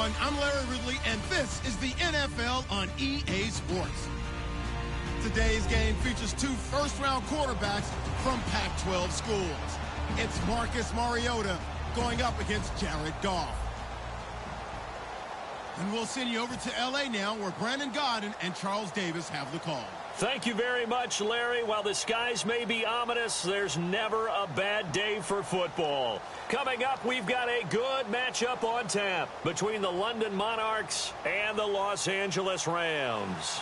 everyone. I'm Larry Ridley, and this is the NFL on EA Sports. Today's game features two first-round quarterbacks from Pac-12 schools. It's Marcus Mariota going up against Jared Goff. And we'll send you over to L.A. now, where Brandon Godden and Charles Davis have the call. Thank you very much, Larry. While the skies may be ominous, there's never a bad day for football. Coming up, we've got a good matchup on tap between the London Monarchs and the Los Angeles Rams.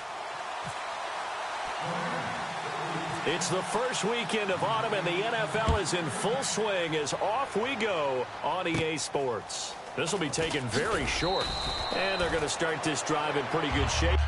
It's the first weekend of autumn, and the NFL is in full swing as off we go on EA Sports. This will be taken very short, and they're going to start this drive in pretty good shape.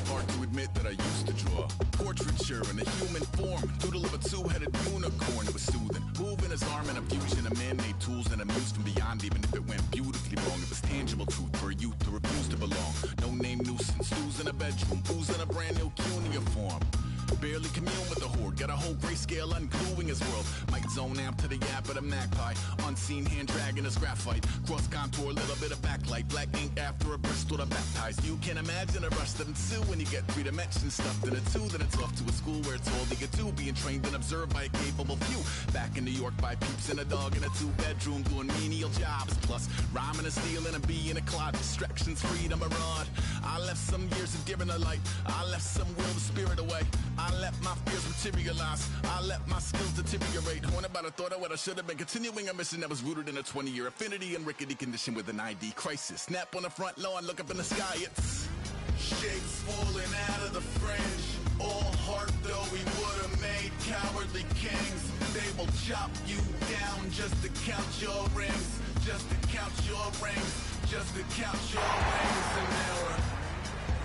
Hard to admit that I used to draw. Portraiture in a human form. Doodle of a two-headed unicorn. It was soothing. Moving his arm in a fusion of man-made tools and amused from beyond. Even if it went beautifully wrong, it was tangible truth for a youth to refuse to belong. No-name nuisance. Stews in a bedroom. Ooze in a brand new cuneiform. Barely commune with the horde. Got a whole grayscale ungluing his world. Might zone amp to the yap of the magpie. Unseen hand dragging his graphite. Cross contour, little bit of backlight. Black ink after a Bristol to baptize. You can imagine a rush that ensue when you get 3 dimensions stuffed in a 2. Then it's off to a school where it's all they get to. Being trained and observed by a capable few. Back in New York by peeps and a dog in a 2-bedroom doing menial jobs. Plus rhyming and stealing and being a clod. Distractions, freedom, a rod. I left some years of giving a light. I left some will, the spirit away. I let my fears materialize. I let my skills deteriorate. When about a thought of what I should have been. Continuing a mission that was rooted in a 20-year affinity and rickety condition with an ID crisis. Snap on the front lawn, look up in the sky. It's shapes falling out of the fringe. All heart though we would have made cowardly kings. They will chop you down just to count your rings. Just to count your rings. Just to count your rings. An error.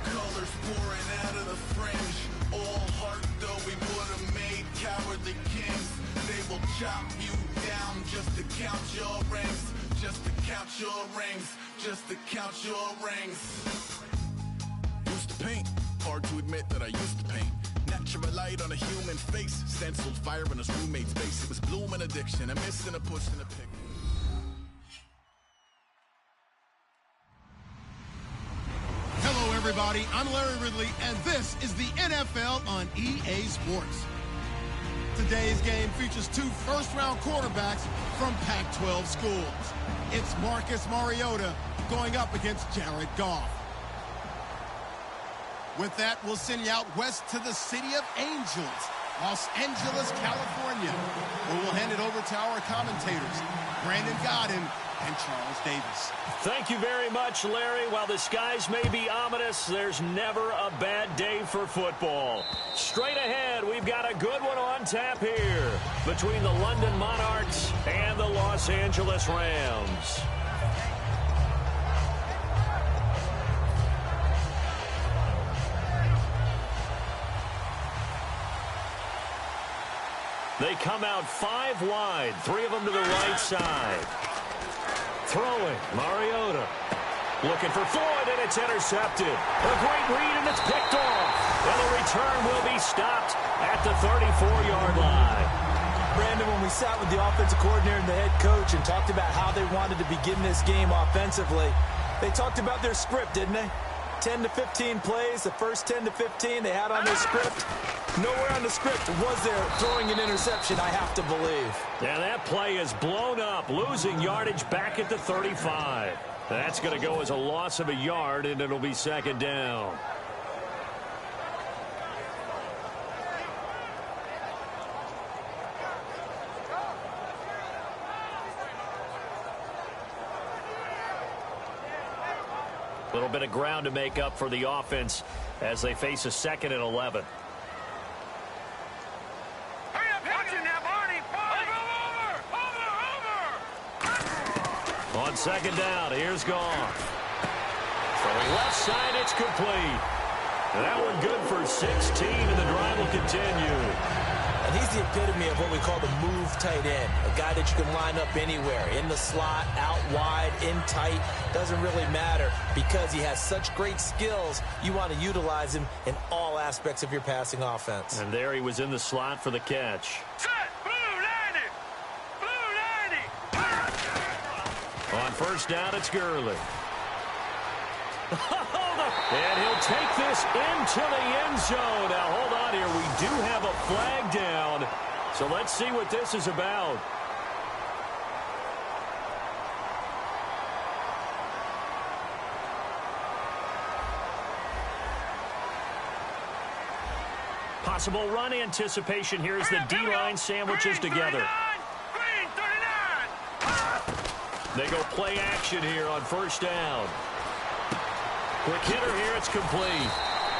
Colors pouring out of the fringe. All heart though we would have made cowardly kings. They will chop you down just to count your rings. Just to count your rings. Just to count your rings. Used to paint. Hard to admit that I used to paint. Natural light on a human face. Stenciled fire in his roommate's face. It was blooming addiction. A miss and a push and a pick. Everybody, I'm Larry Ridley, and this is the NFL on EA Sports. Today's game features two first-round quarterbacks from Pac-12 schools. It's Marcus Mariota going up against Jared Goff. With that, we'll send you out west to the City of Angels, Los Angeles, California, where we'll hand it over to our commentators, Brandon Godden and Charles Davis. Thank you very much, Larry. While the skies may be ominous, there's never a bad day for football. Straight ahead, we've got a good one on tap here between the London Monarchs and the Los Angeles Rams. They come out 5 wide, 3 of them to the right side. Throwing, Mariota. Looking for Floyd, and it's intercepted. A great read, and it's picked off. And the return will be stopped at the 34-yard line. Brandon, when we sat with the offensive coordinator and the head coach and talked about how they wanted to begin this game offensively, they talked about their script, didn't they? 10 to 15 plays, the first 10 to 15 they had on their script. Nowhere on the script was there throwing an interception, I have to believe. And that play is blown up, losing yardage back at the 35. That's going to go as a loss of a yard, and it'll be second down. A little bit of ground to make up for the offense as they face a 2nd and 11. Hurry up, watch it now, Barney. Over. On 2nd down, here's Goff. Throwing left side, it's complete. That one good for 16, and the drive will continue. And he's the epitome of what we call the move tight end, a guy that you can line up anywhere, in the slot, out wide, in tight, doesn't really matter because he has such great skills. You want to utilize him in all aspects of your passing offense. And there he was in the slot for the catch. Set, blue 90. Blue 90. On 1st down, it's Gurley. And he'll take this into the end zone. Now, hold on here. We do have a flag down. So let's see what this is about. Possible run anticipation here as the D-line sandwiches together. Green 39. They go play action here on 1st down. Quick hitter here, it's complete.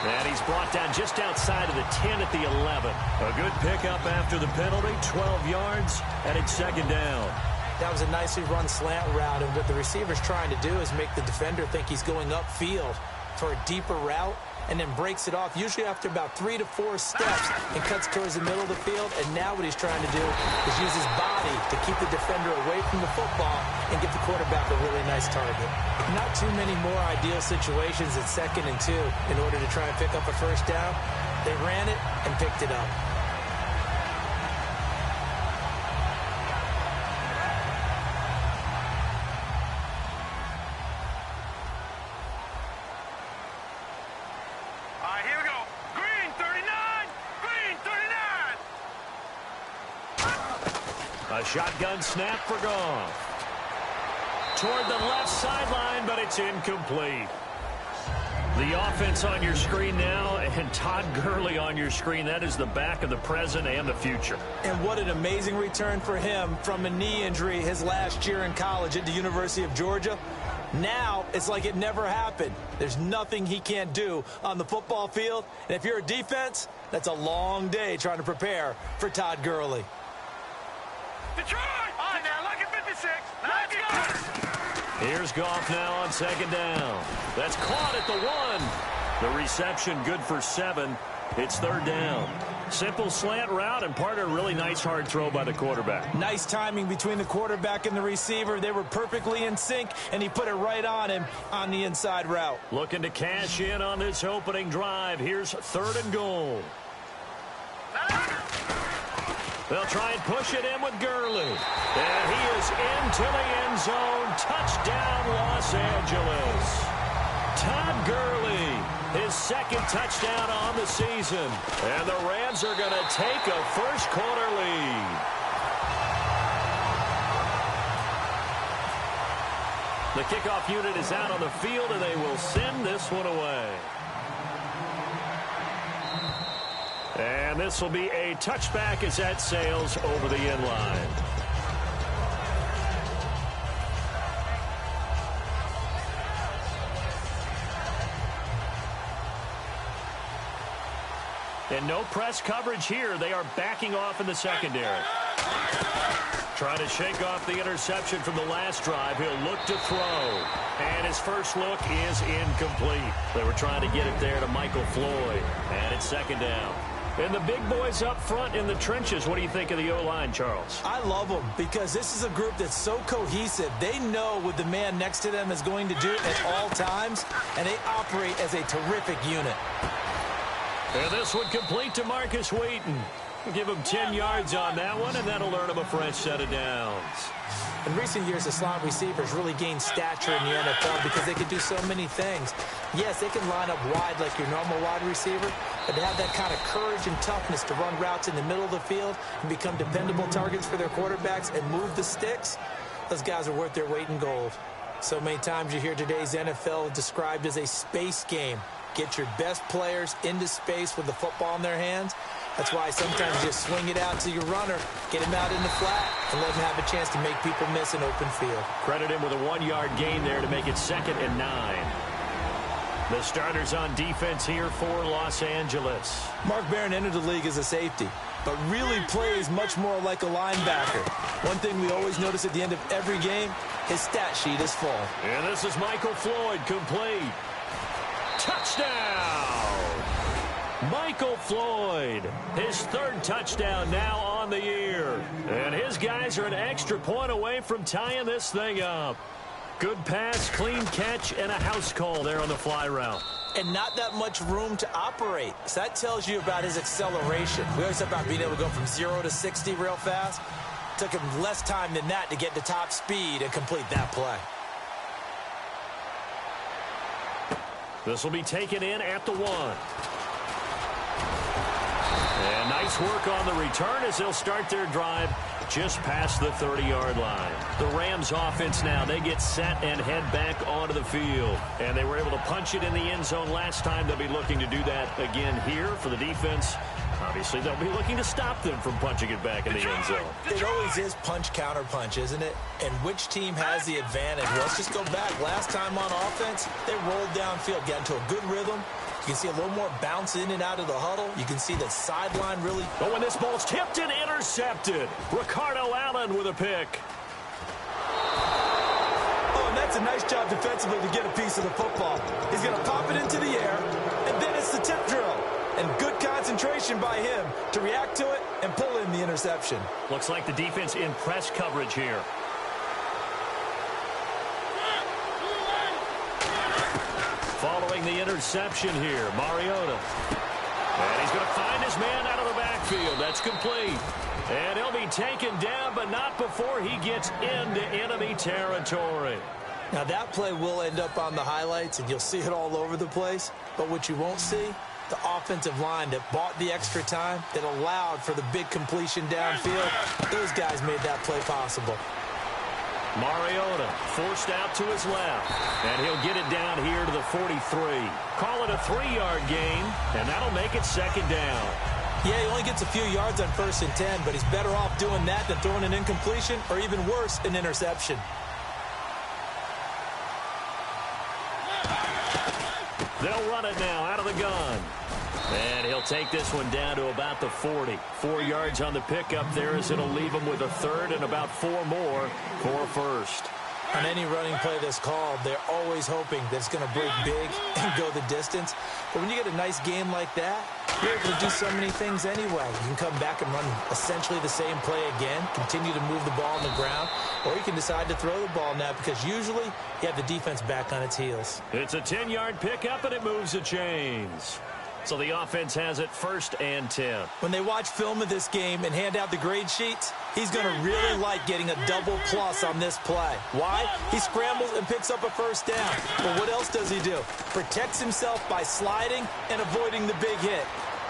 And he's brought down just outside of the 10 at the 11. A good pickup after the penalty, 12 yards, and it's 2nd down. That was a nicely run slant route, and what the receiver's trying to do is make the defender think he's going upfield for a deeper route, and then breaks it off, usually after about 3 to 4 steps, and cuts towards the middle of the field. And now what he's trying to do is use his body to keep the defender away from the football and give the quarterback a really nice target. Not too many more ideal situations at 2nd and 2 in order to try and pick up a 1st down. They ran it and picked it up. Here we go. Green 39. Green 39. A shotgun snap for Goff. Toward the left sideline, but it's incomplete. The offense on your screen now, and Todd Gurley on your screen. That is the back of the present and the future. And what an amazing return for him from a knee injury his last year in college at the University of Georgia. Now, it's like it never happened. There's nothing he can't do on the football field. And if you're a defense, that's a long day trying to prepare for Todd Gurley. Detroit. On now, look at 56. Let's go. Here's Goff now on 2nd down. That's caught at the 1. The reception good for 7. It's 3rd down. Simple slant route, and part of a really nice hard throw by the quarterback. Nice timing between the quarterback and the receiver. They were perfectly in sync, and he put it right on him on the inside route. Looking to cash in on this opening drive. Here's 3rd and goal. They'll try and push it in with Gurley. And he is into the end zone. Touchdown, Los Angeles. Todd Gurley, his 2nd touchdown on the season. And the Rams are going to take a first-quarter lead. The kickoff unit is out on the field, and they will send this one away. And this will be a touchback as that sails over the end line. And no press coverage here. They are backing off in the secondary. Trying to shake off the interception from the last drive. He'll look to throw. And his first look is incomplete. They were trying to get it there to Michael Floyd. And it's 2nd down. And the big boys up front in the trenches, what do you think of the O-line, Charles? I love them because this is a group that's so cohesive. They know what the man next to them is going to do at all times, and they operate as a terrific unit. And this one complete to Marcus Wheaton. We'll give him 10 yards on that one, and that'll earn him a fresh set of downs. In recent years, the slot receivers really gained stature in the NFL because they could do so many things. Yes, they can line up wide like your normal wide receiver, but to have that kind of courage and toughness to run routes in the middle of the field and become dependable targets for their quarterbacks and move the sticks, those guys are worth their weight in gold. So many times you hear today's NFL described as a space game. Get your best players into space with the football in their hands. That's why sometimes you just swing it out to your runner, get him out in the flat, and let him have a chance to make people miss an open field. Credit him with a 1-yard gain there to make it 2nd and 9. The starters on defense here for Los Angeles. Mark Barron entered the league as a safety, but really plays much more like a linebacker. One thing we always notice at the end of every game, his stat sheet is full. And this is Michael Floyd, complete. Touchdown! Michael Floyd, his third touchdown now on the year. And his guys are an extra point away from tying this thing up. Good pass, clean catch, and a house call there on the fly route. And not that much room to operate. So that tells you about his acceleration. We always talk about being able to go from 0 to 60 real fast. Took him less time than that to get to top speed and complete that play. This will be taken in at the 1. And nice work on the return as they'll start their drive just past the 30-yard line. The Rams offense now, they get set and head back onto the field. And they were able to punch it in the end zone last time. They'll be looking to do that again here for the defense. Obviously, they'll be looking to stop them from punching it back in the end zone. It always is punch, counter punch, isn't it? And which team has the advantage? Well, let's just go back. Last time on offense, they rolled downfield, got into a good rhythm. You can see a little more bounce in and out of the huddle. You can see the sideline really. Oh, when this ball's tipped and intercepted. Ricardo Allen with a pick. Oh, and that's a nice job defensively to get a piece of the football. He's going to pop it into the air, and then it's the tip drill. And good concentration by him to react to it and pull in the interception. Looks like the defense in press coverage here. Following the interception here, Mariota. And he's going to find his man out of the backfield. That's complete. And he'll be taken down, but not before he gets into enemy territory. Now that play will end up on the highlights, and you'll see it all over the place. But what you won't see, the offensive line that bought the extra time, that allowed for the big completion downfield, those guys made that play possible. Mariota forced out to his left, and he'll get it down here to the 43. Call it a 3-yard gain, and that'll make it second down. Yeah, he only gets a few yards on 1st and 10, but he's better off doing that than throwing an incompletion or even worse, an interception. They'll run it now out of the gun. And he'll take this one down to about the 40. 4 yards on the pickup there as it'll leave him with a third and about 4 more for a first. On any running play that's called, they're always hoping that it's going to break big and go the distance. But when you get a nice game like that, you're able to do so many things anyway. You can come back and run essentially the same play again, continue to move the ball on the ground, or you can decide to throw the ball now because usually you have the defense back on its heels. It's a 10-yard pickup, and it moves the chains. So the offense has it 1st and 10. When they watch film of this game and hand out the grade sheets, he's going to really like getting a double plus on this play. Why? He scrambles and picks up a 1st down. But what else does he do? Protects himself by sliding and avoiding the big hit.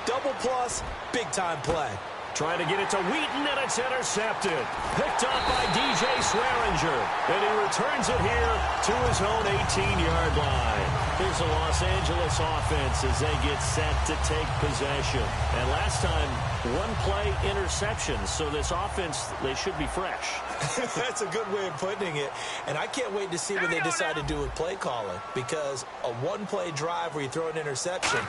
Double plus, big-time play. Trying to get it to Wheaton, and it's intercepted. Picked up by DJ Swearinger. And he returns it here to his own 18-yard line. Here's the Los Angeles offense as they get set to take possession. And last time, 1-play interception. So this offense, they should be fresh. That's a good way of putting it. And I can't wait to see what they decide to do with play calling. Because a 1-play drive where you throw an interception,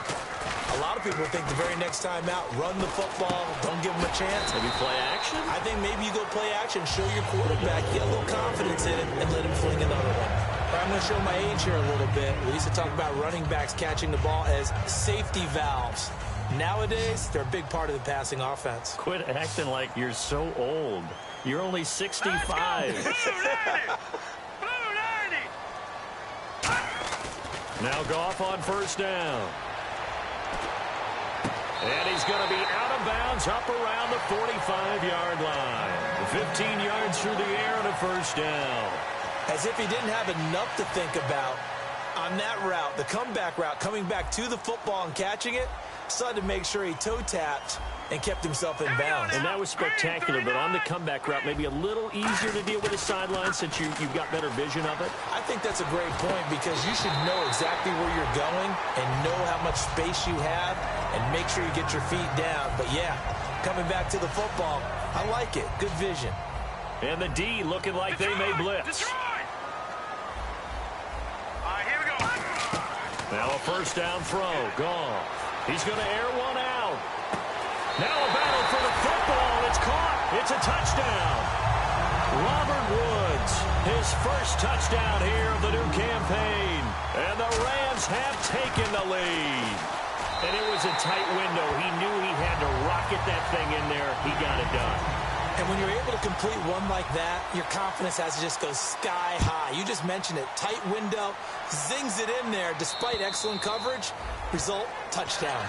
a lot of people think the very next time out, run the football, don't give them a chance. Maybe play action? I think maybe you go play action, show your quarterback, get a little confidence in it, and let him fling another one. I'm going to show my age here a little bit. We used to talk about running backs catching the ball as safety valves. Nowadays, they're a big part of the passing offense. Quit acting like you're so old. You're only 65. Now Goff on 1st down. And he's going to be out of bounds up around the 45-yard line. 15 yards through the air and a 1st down. As if he didn't have enough to think about on that route, the comeback route, coming back to the football and catching it, decided to make sure he toe-tapped and kept himself in bounds. And that was spectacular, but on the comeback route, maybe a little easier to deal with the sideline since you've got better vision of it? I think that's a great point because you should know exactly where you're going and know how much space you have and make sure you get your feet down. But, yeah, coming back to the football, I like it. Good vision. And the D looking like they may blitz. Now a first down throw. Goff. He's going to air one out. Now a battle for the football. It's caught. It's a touchdown. Robert Woods, his first touchdown here of the new campaign. And the Rams have taken the lead. And it was a tight window. He knew he had to rocket that thing in there. He got it done. And when you're able to complete one like that, your confidence has to just go sky high. You just mentioned it. Tight window, zings it in there despite excellent coverage. Result, touchdown.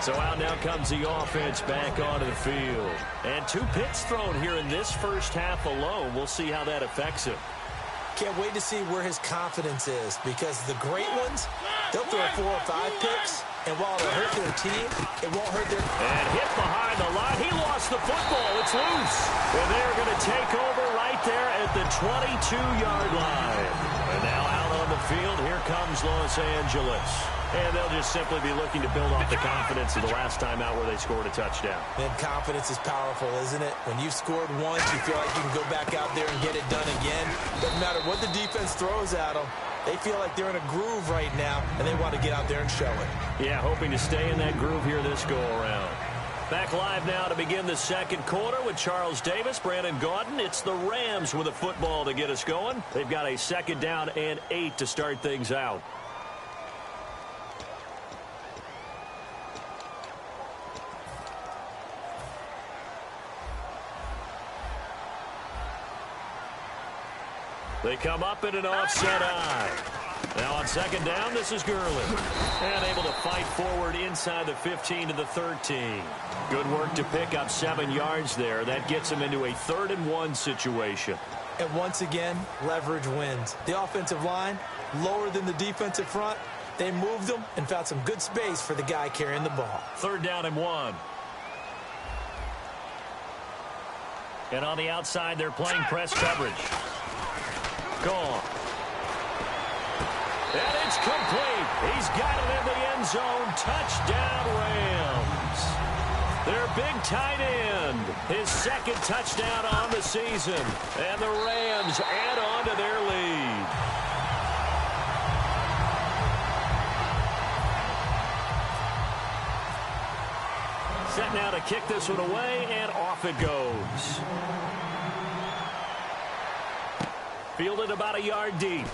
So out now comes the offense back onto the field. And 2 picks thrown here in this first half alone. We'll see how that affects him. Can't wait to see where his confidence is, because the great ones, they'll throw 4 or 5 picks, and while it'll hurt their team, it won't hurt their... And hit behind the line. He lost the football. It's loose. And they're going to take over right there at the 22-yard line. And now out on the field, here comes Los Angeles. And they'll just simply be looking to build off the confidence of the last time out where they scored a touchdown. And confidence is powerful, isn't it? When you've scored once, you feel like you can go back out there and get it done again. Doesn't matter what the defense throws at them. They feel like they're in a groove right now, and they want to get out there and show it. Yeah, hoping to stay in that groove here this go-around. Back live now to begin the second quarter with Charles Davis, Brandon Gaudin. It's the Rams with a football to get us going. They've got a 2nd down and 8 to start things out. They come up in an offset eye. Now on 2nd down, this is Gurley. And able to fight forward inside the 15 to the 13. Good work to pick up 7 yards there. That gets him into a 3rd and 1 situation. And once again, leverage wins. The offensive line, lower than the defensive front. They moved them and found some good space for the guy carrying the ball. 3rd down and 1. And on the outside, they're playing press coverage. Gone. And it's complete. He's got it in the end zone. Touchdown, Rams. Their big tight end. His 2nd touchdown on the season. And the Rams add on to their lead. Set now to kick this one away, and off it goes. Fielded about a yard deep.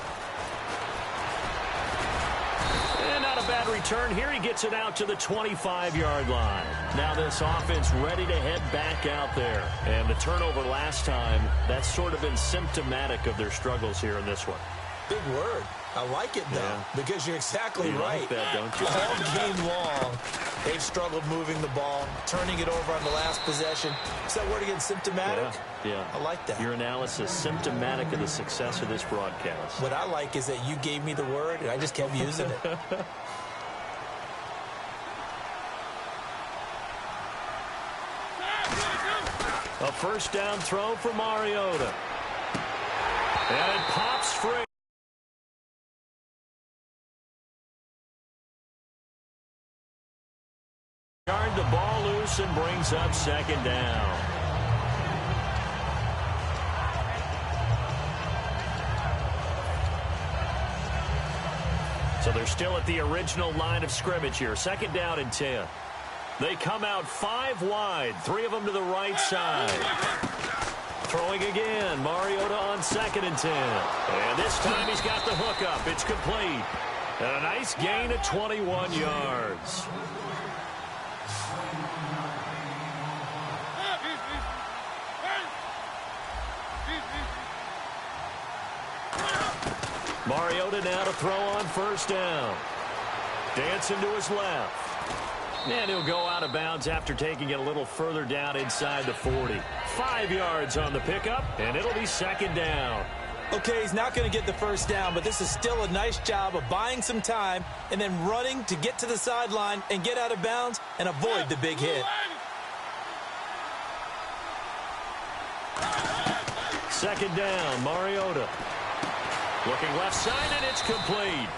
And not a bad return here. He gets it out to the 25-yard line. Now this offense ready to head back out there. And the turnover last time, that's sort of been symptomatic of their struggles here in this one. Big word. I like it, though, because you're exactly right. Like that, don't you? All game long, they've struggled moving the ball, turning it over on the last possession. Is that word again, symptomatic? Yeah. I like that. Your analysis, symptomatic of the success of this broadcast. What I like is that you gave me the word, and I just kept using it. A first down throw for Mariota. And it pops free. Yard the ball loose and brings up 2nd down. So they're still at the original line of scrimmage here. 2nd down and 10. They come out 5 wide. 3 of them to the right side. Throwing again. Mariota on 2nd and 10. And this time he's got the hook up. It's complete. And a nice gain of 21 yards. Mariota now to throw on 1st down. Dancing to his left. And he'll go out of bounds after taking it a little further down inside the 40. 5 yards on the pickup, and it'll be 2nd down. Okay, he's not going to get the 1st down, but this is still a nice job of buying some time and then running to get to the sideline and get out of bounds and avoid the big hit. 2nd down, Mariota. Looking left side, and it's complete.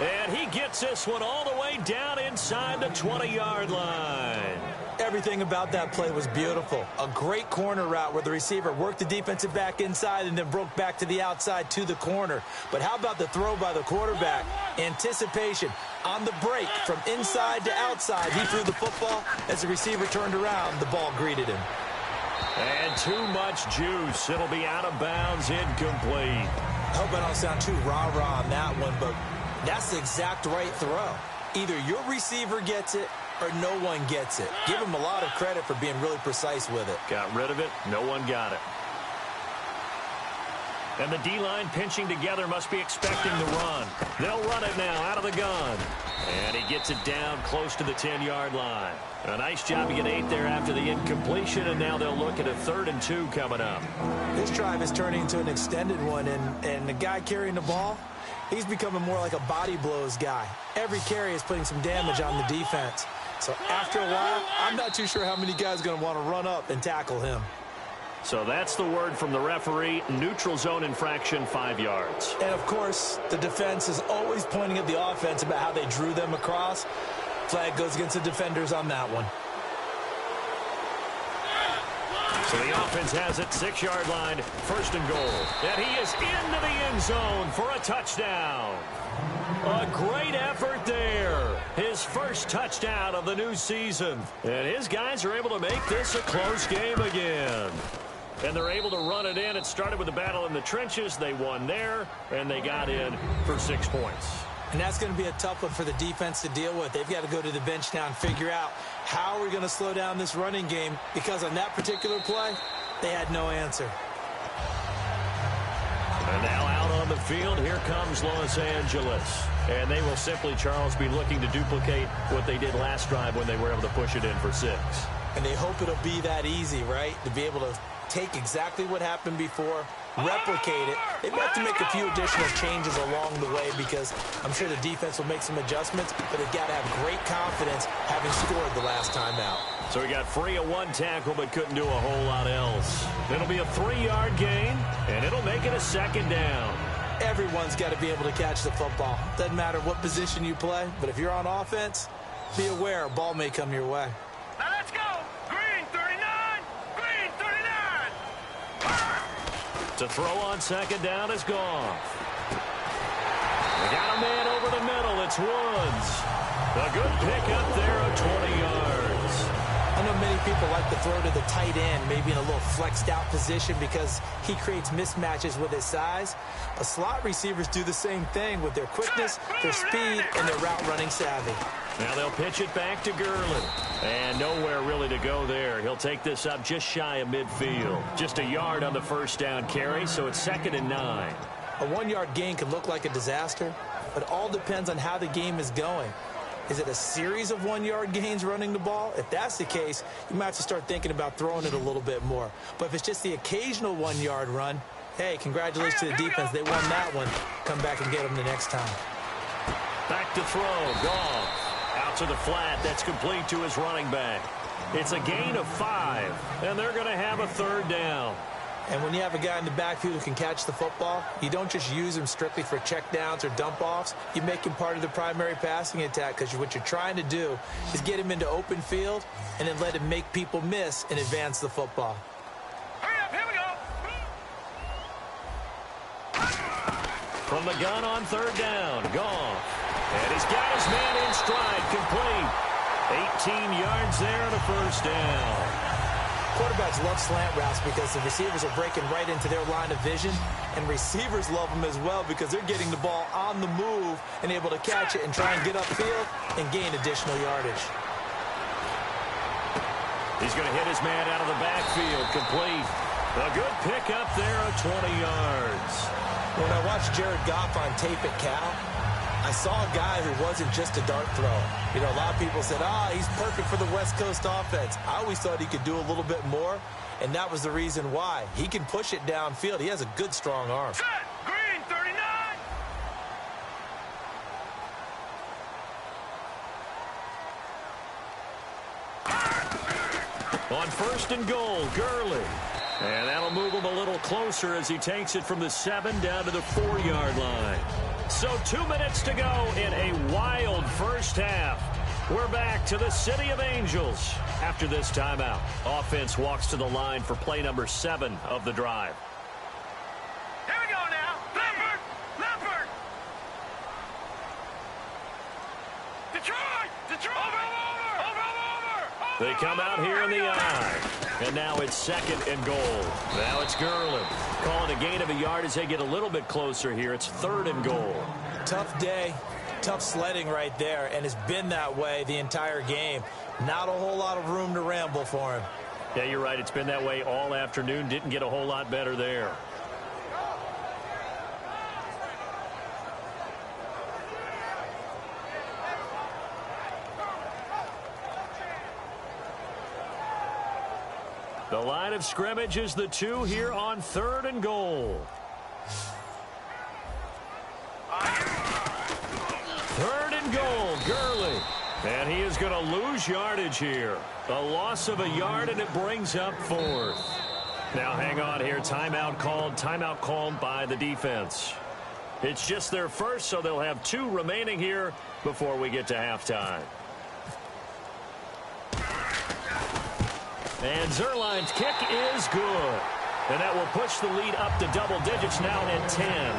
And he gets this one all the way down inside the 20-yard line. Everything about that play was beautiful. A great corner route where the receiver worked the defensive back inside and then broke back to the outside to the corner. But how about the throw by the quarterback? Anticipation on the break from inside to outside. He threw the football. As the receiver turned around, the ball greeted him. And too much juice. It'll be out of bounds, incomplete. I hope I don't sound too rah-rah on that one, but that's the exact right throw. Either your receiver gets it or no one gets it. Give him a lot of credit for being really precise with it. Got rid of it. No one got it. And the D-line pinching together must be expecting the run. They'll run it now out of the gun. And he gets it down close to the 10-yard line. A nice job to get 8 there after the incompletion, and now they'll look at a 3rd and 2 coming up. This drive is turning into an extended one, and the guy carrying the ball, he's becoming more like a body blows guy. Every carry is putting some damage on the defense. So after a while, I'm not too sure how many guys are going to want to run up and tackle him. So that's the word from the referee. Neutral zone infraction, 5 yards. And, of course, the defense is always pointing at the offense about how they drew them across. Flag goes against the defenders on that one. So the offense has it, 6-yard line, 1st and goal. And he is into the end zone for a touchdown. A great effort there. His first touchdown of the new season. And his guys are able to make this a close game again. And they're able to run it in. It started with a battle in the trenches. They won there, and they got in for 6 points. And that's going to be a tough one for the defense to deal with. They've got to go to the bench now and figure out how we're going to slow down this running game, because on that particular play, they had no answer. And now out on the field, here comes Los Angeles. And they will simply, Charles, be looking to duplicate what they did last drive when they were able to push it in for 6. And they hope it'll be that easy, right? To be able to take exactly what happened before, replicate it. They may have to make a few additional changes along the way, because I'm sure the defense will make some adjustments, but they've got to have great confidence having scored the last time out. So he got free of 1 tackle but couldn't do a whole lot else. It'll be a 3-yard gain, and it'll make it a 2nd down. Everyone's got to be able to catch the football. Doesn't matter what position you play, but if you're on offense, be aware a ball may come your way. Now let's go. Green 39. Green 39. To throw on 2nd down is Goff. They got a man over the middle. It's Woods. A good pickup there of 20 yards. I know many people like to throw to the tight end, maybe in a little flexed out position, because he creates mismatches with his size. But slot receivers do the same thing with their quickness, their speed, and their route running savvy. Now they'll pitch it back to Gurley. And nowhere really to go there. He'll take this up just shy of midfield. Just a yard on the 1st down carry, so it's 2nd and 9. A 1-yard gain can look like a disaster, but it all depends on how the game is going. Is it a series of 1-yard gains running the ball? If that's the case, you might have to start thinking about throwing it a little bit more. But if it's just the occasional 1-yard run, hey, congratulations to the defense. They won that one. Come back and get them the next time. Back to throw. Goff. Out to the flat. That's complete to his running back. It's a gain of 5, and they're going to have a 3rd down. And when you have a guy in the backfield who can catch the football, you don't just use him strictly for checkdowns or dump-offs. You make him part of the primary passing attack, because what you're trying to do is get him into open field and then let him make people miss and advance the football. Hurry up, here we go. From the gun on 3rd down, Goff. And he's got his man in stride, complete. 18 yards there and a 1st down. Quarterbacks love slant routes because the receivers are breaking right into their line of vision, and receivers love them as well because they're getting the ball on the move and able to catch it and try and get upfield and gain additional yardage. He's going to hit his man out of the backfield, complete. A good pickup there of 20 yards. When I watched Jared Goff on tape at Cal, I saw a guy who wasn't just a dart thrower. You know, a lot of people said, he's perfect for the West Coast offense. I always thought he could do a little bit more, and that was the reason why. He can push it downfield. He has a good, strong arm. Set. Green 39. On 1st and goal, Gurley. And that'll move him a little closer as he takes it from the 7 down to the 4-yard line. So 2 minutes to go in a wild first half. We're back to the City of Angels after this timeout. Offense walks to the line for play number 7 of the drive. Here we go now. Leopard! Leopard! Detroit! Detroit! Over! They come out here in the eye. And now it's 2nd and goal. Now it's Gurley. Calling a gain of a yard as they get a little bit closer here. It's 3rd and goal. Tough day. Tough sledding right there, and it's been that way the entire game. Not a whole lot of room to ramble for him. Yeah, you're right. It's been that way all afternoon. Didn't get a whole lot better there. The line of scrimmage is the 2 here on 3rd and goal. 3rd and goal, Gurley. And he is going to lose yardage here. A loss of a yard, and it brings up 4th. Now hang on here. Timeout called by the defense. It's just their first, so they'll have 2 remaining here before we get to halftime. And Zerline's kick is good. And that will push the lead up to double digits now at 10.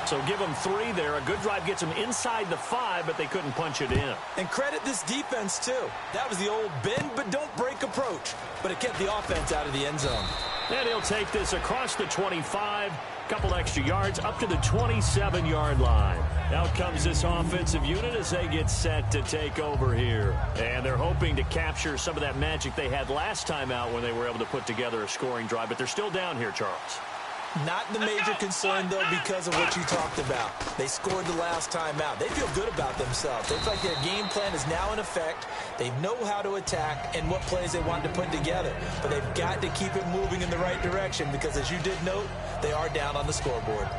So give them 3 there. A good drive gets them inside the 5, but they couldn't punch it in. And credit this defense, too. That was the old bend but don't break approach. But it kept the offense out of the end zone. And he'll take this across the 25. Couple extra yards up to the 27-yard line. Out comes this offensive unit as they get set to take over here. And they're hoping to capture some of that magic they had last time out when they were able to put together a scoring drive. But they're still down here, Charles. Not the major concern, though, because of what you talked about. They scored the last time out. They feel good about themselves. They feel like their game plan is now in effect. They know how to attack and what plays they want to put together. But they've got to keep it moving in the right direction because, as you did note, they are down on the scoreboard.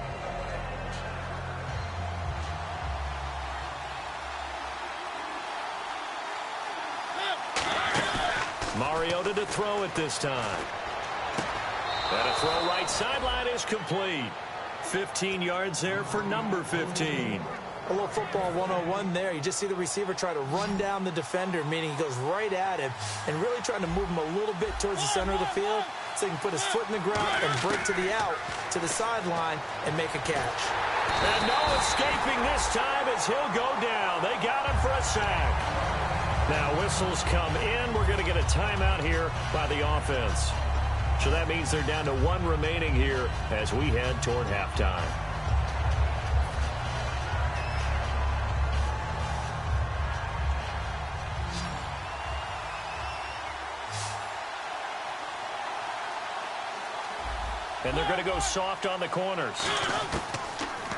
Mariota to throw it this time. And a throw right sideline is complete. 15 yards there for number 15. A little football 101 there. You just see the receiver try to run down the defender, meaning he goes right at him and really trying to move him a little bit towards the center of the field so he can put his foot in the ground and break to the out, to the sideline, and make a catch. And no escaping this time as he'll go down. They got him for a sack. Now whistles come in. We're going to get a timeout here by the offense. So that means they're down to 1 remaining here as we head toward halftime. And they're going to go soft on the corners.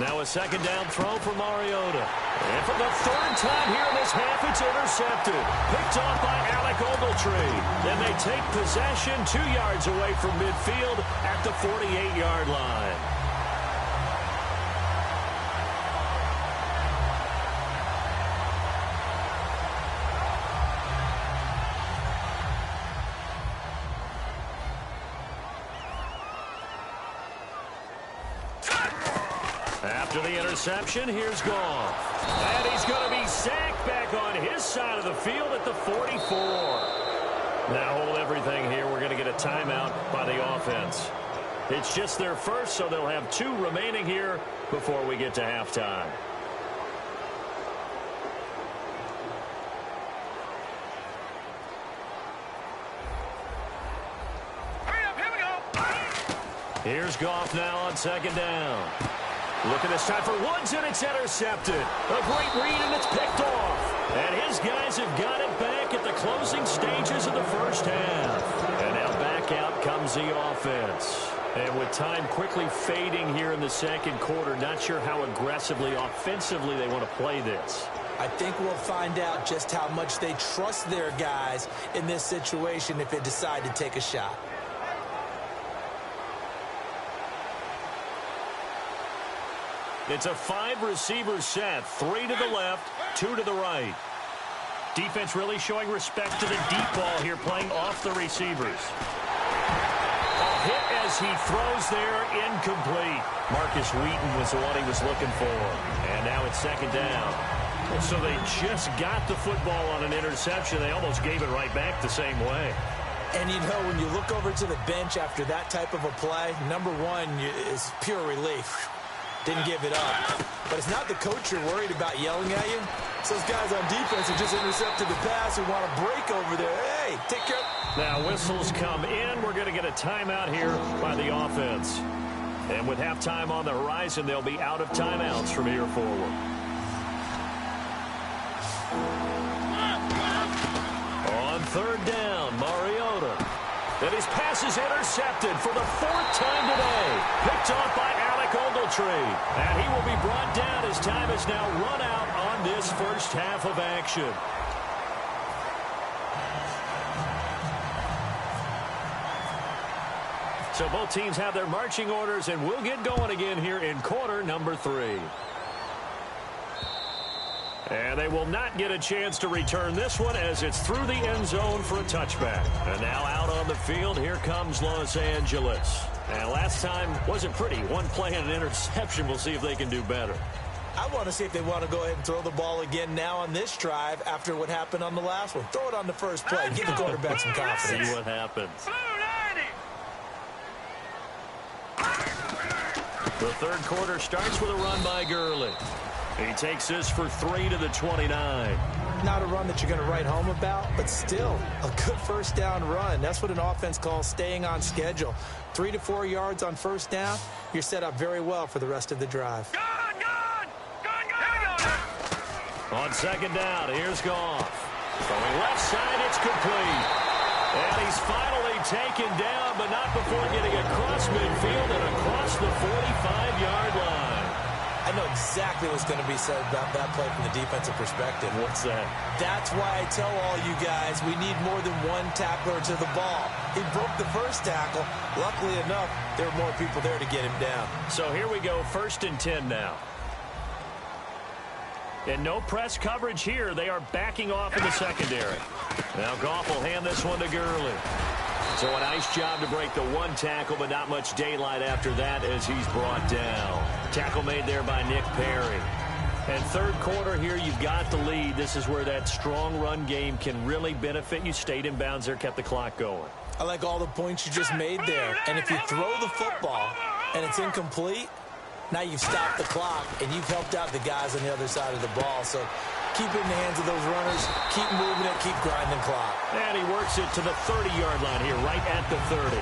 Now a 2nd down throw for Mariota. And for the 3rd time here in this half, it's intercepted. Picked off by Alec Ogletree. And they take possession 2 yards away from midfield at the 48-yard line. After the interception, here's Goff. And he's going to be sacked back on his side of the field at the 44. Now hold everything here. We're going to get a timeout by the offense. It's just their first, so they'll have 2 remaining here before we get to halftime. Hurry up, here we go. Here's Goff now on 2nd down. Look at this time for Woods, and it's intercepted. A great read, and it's picked off. And his guys have got it back at the closing stages of the first half. And now back out comes the offense. And with time quickly fading here in the 2nd quarter, not sure how aggressively, offensively they want to play this. I think we'll find out just how much they trust their guys in this situation if they decide to take a shot. It's a 5-receiver set, 3 to the left, 2 to the right. Defense really showing respect to the deep ball here, playing off the receivers. A hit as as he throws there, incomplete. Marcus Wheaton was the one he was looking for. And now it's second down. So they just got the football on an interception. They almost gave it right back the same way. And you know, when you look over to the bench after that type of a play, number one is pure relief. Didn't give it up. But it's not the coach you're worried about yelling at you. It's those guys on defense who just intercepted the pass who want to break over there. Hey, take care. Now whistles come in. We're going to get a timeout here by the offense. And with halftime on the horizon, they'll be out of timeouts from here forward. On third down, Mariota. And his pass is intercepted for the fourth time today. Picked off by Alec Ogletree. And he will be brought down as time is now run out on this first half of action. So both teams have their marching orders, and we'll get going again here in quarter number 3. And they will not get a chance to return this one as it's through the end zone for a touchback. And now out on the field, here comes Los Angeles. And last time wasn't pretty. One play and an interception. We'll see if they can do better. I want to see if they want to go ahead and throw the ball again now on this drive after what happened on the last one. Throw it on the first play. Give the quarterback some confidence. See what happens. The third quarter starts with a run by Gurley. He takes this for 3 to the 29. Not a run that you're going to write home about, but still a good first down run. That's what an offense calls staying on schedule. 3 to 4 yards on first down, you're set up very well for the rest of the drive. On second down, here's Goff. Throwing left side, it's complete. And he's finally taken down, but not before getting across midfield and across the 45-yard line. I know exactly what's going to be said about that play from the defensive perspective. What's that? That's why I tell all you guys we need more than one tackler to the ball. He broke the first tackle. Luckily enough, there were more people there to get him down. So here we go, 1st and 10 now. And no press coverage here. They are backing off in the secondary. Now Goff will hand this one to Gurley. So a nice job to break the one tackle, but not much daylight after that as he's brought down. Tackle made there by Nick Perry. And third quarter here, you've got the lead. This is where that strong run game can really benefit you. Stayed in bounds there, kept the clock going. I like all the points you just made there. And if you throw the football and it's incomplete, now you've stopped the clock and you've helped out the guys on the other side of the ball. So keep it in the hands of those runners, keep moving it, keep grinding clock. And he works it to the 30-yard line here, right at the 30.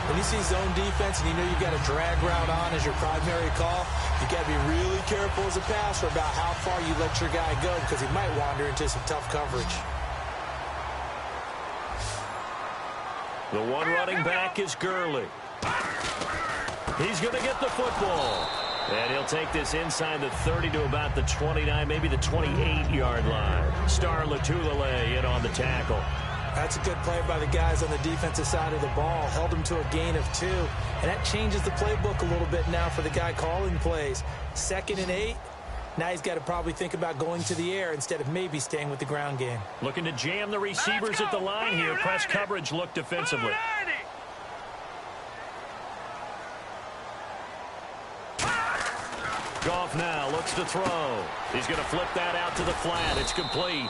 When you see zone defense and you know you've got a drag route on as your primary call, you've got to be really careful as a passer about how far you let your guy go because he might wander into some tough coverage. The one running back is Gurley. He's going to get the football. And he'll take this inside the 30 to about the 29, maybe the 28-yard line. Star Latulele in on the tackle. That's a good play by the guys on the defensive side of the ball. Held him to a gain of 2. And that changes the playbook a little bit now for the guy calling plays. 2nd and 8. Now he's got to probably think about going to the air instead of maybe staying with the ground game. Looking to jam the receivers at the line here. Press coverage look defensively. Goff now looks to throw. He's going to flip that out to the flat. It's complete.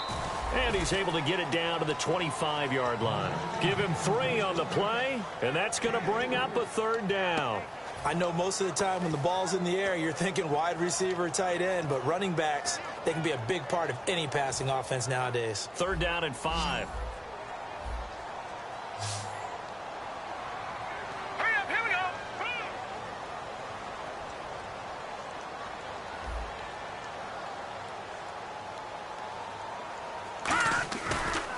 And he's able to get it down to the 25-yard line. Give him 3 on the play, and that's going to bring up a 3rd down. I know most of the time when the ball's in the air, you're thinking wide receiver, tight end, but running backs, they can be a big part of any passing offense nowadays. 3rd down and 5. Hurry up, here we go.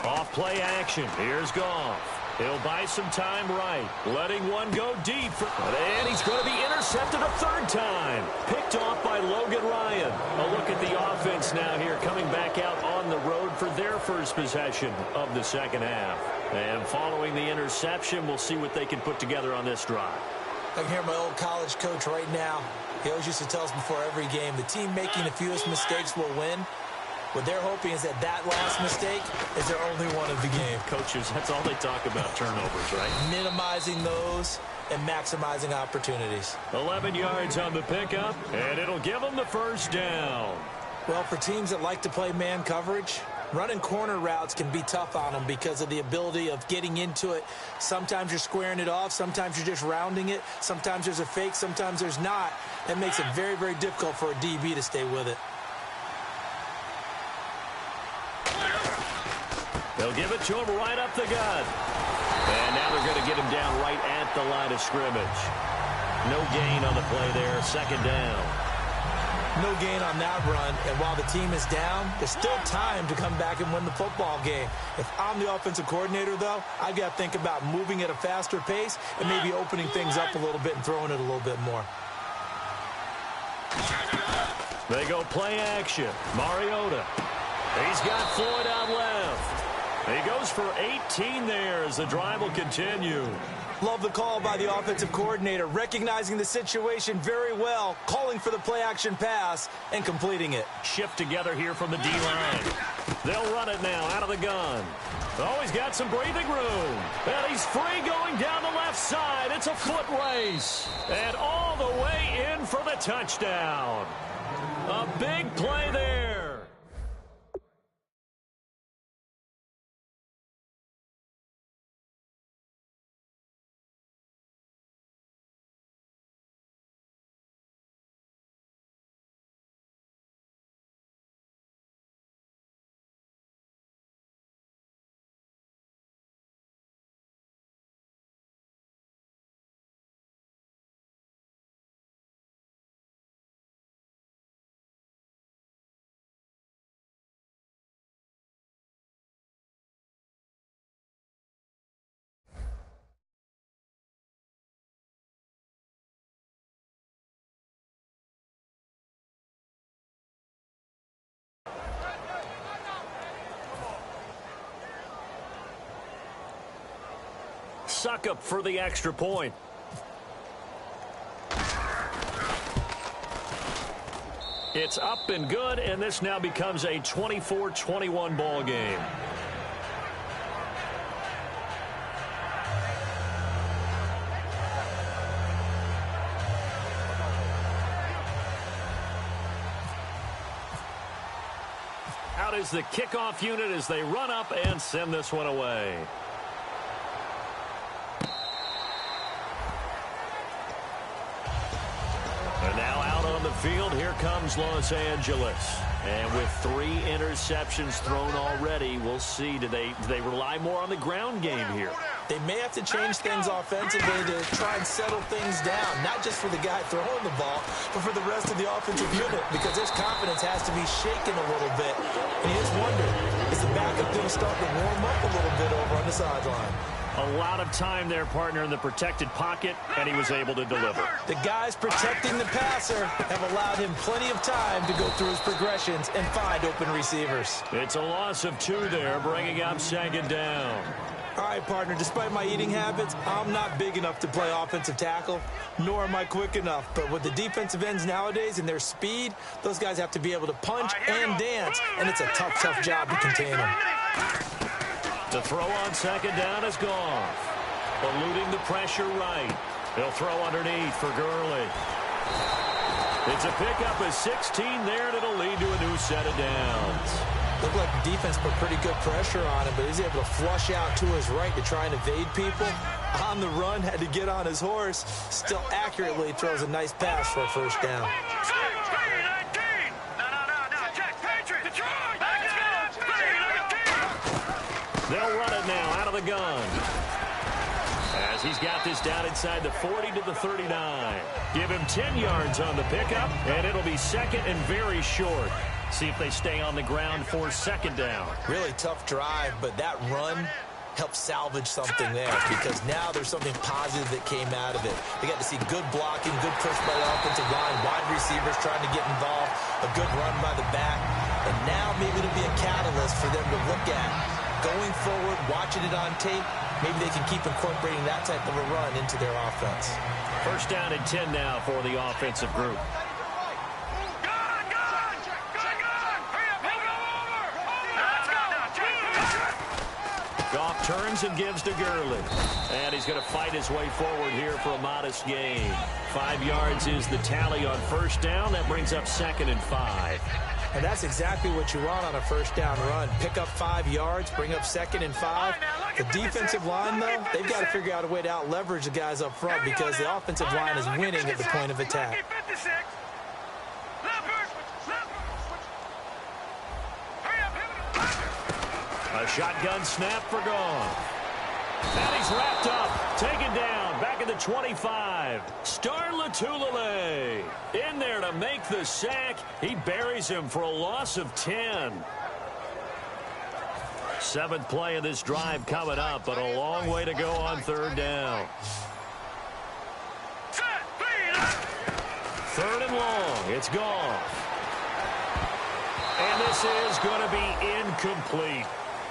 Off play action. Here's Goff. He'll buy some time right. Letting one go deep. And he's going to be intercepted a 3rd time. Picked off by Logan Ryan. A look at the offense now here coming back out on the road for their first possession of the second half. And following the interception, we'll see what they can put together on this drive. I can hear my old college coach right now. He always used to tell us before every game, the team making the fewest mistakes will win. What they're hoping is that that last mistake is their only one of the game. Coaches, that's all they talk about, turnovers, right? Minimizing those and maximizing opportunities. 11 yards on the pickup, and it'll give them the first down. Well, for teams that like to play man coverage, running corner routes can be tough on them because of the ability of getting into it. Sometimes you're squaring it off. Sometimes you're just rounding it. Sometimes there's a fake. Sometimes there's not. That makes it very, very difficult for a DB to stay with it. They'll give it to him right up the gut. And now they're going to get him down right at the line of scrimmage. No gain on the play there. Second down. No gain on that run, and while the team is down, there's still time to come back and win the football game. If I'm the offensive coordinator, though, I've got to think about moving at a faster pace and maybe opening things up a little bit and throwing it a little bit more. They go play action. Mariota. He's got Floyd out left. He goes for 18 there as the drive will continue. Love the call by the offensive coordinator, recognizing the situation very well, calling for the play-action pass, and completing it. Shift together here from the D-line. They'll run it now out of the gun. Oh, he's got some breathing room. And he's free going down the left side. It's a foot race. And all the way in for the touchdown. A big play there. Suckup for the extra point. It's up and good, and this now becomes a 24-21 ball game. Out is the kickoff unit as they run up and send this one away. And now out on the field, here comes Los Angeles. And with 3 interceptions thrown already, we'll see. Do they rely more on the ground game here? They may have to change things offensively to try and settle things down, not just for the guy throwing the ball, but for the rest of the offensive unit, because his confidence has to be shaken a little bit. And you just wonder, is the backup going to start to warm up a little bit over on the sideline? A lot of time there, partner, in the protected pocket, and he was able to deliver. The guys protecting the passer have allowed him plenty of time to go through his progressions and find open receivers. It's a loss of 2 there, bringing up second down. All right, partner, despite my eating habits, I'm not big enough to play offensive tackle, nor am I quick enough. But with the defensive ends nowadays and their speed, those guys have to be able to punch and dance, and it's a tough, tough job to contain them. The throw on second down is Goff. Eluding the pressure right. He'll throw underneath for Gurley. It's a pickup of 16 there, and it'll lead to a new set of downs. Looked like the defense put pretty good pressure on him, but he's able to flush out to his right to try and evade people. On the run, had to get on his horse. Still accurately throws a nice pass for a first down. They'll run it now out of the gun. As he's got this down inside the 40 to the 39. Give him 10 yards on the pickup, and it'll be second and very short. See if they stay on the ground for second down. Really tough drive, but that run helped salvage something there, because now there's something positive that came out of it. They got to see good blocking, good push by the offensive line, wide receivers trying to get involved, a good run by the back, and now maybe it'll be a catalyst for them to look at. Going forward, watching it on tape, maybe they can keep incorporating that type of a run into their offense. First down and 10 now for the offensive group. Goff Turns and gives to Gurley. And he's going to fight his way forward here for a modest gain. 5 yards is the tally on first down. That brings up 2nd and 5. And that's exactly what you want on a first down run. Pick up 5 yards, bring up 2nd and 5. The defensive line, though, they've got to figure out a way to out-leverage the guys up front because the offensive line is winning at the point of attack. A shotgun snap for Goff. And he's wrapped up, taken down, back at the 25. Star Latulippe in there to make the sack. He buries him for a loss of 10. 7th play of this drive coming up, but a long way to go on 3rd down. 3rd and long. It's Goff. And this is going to be incomplete.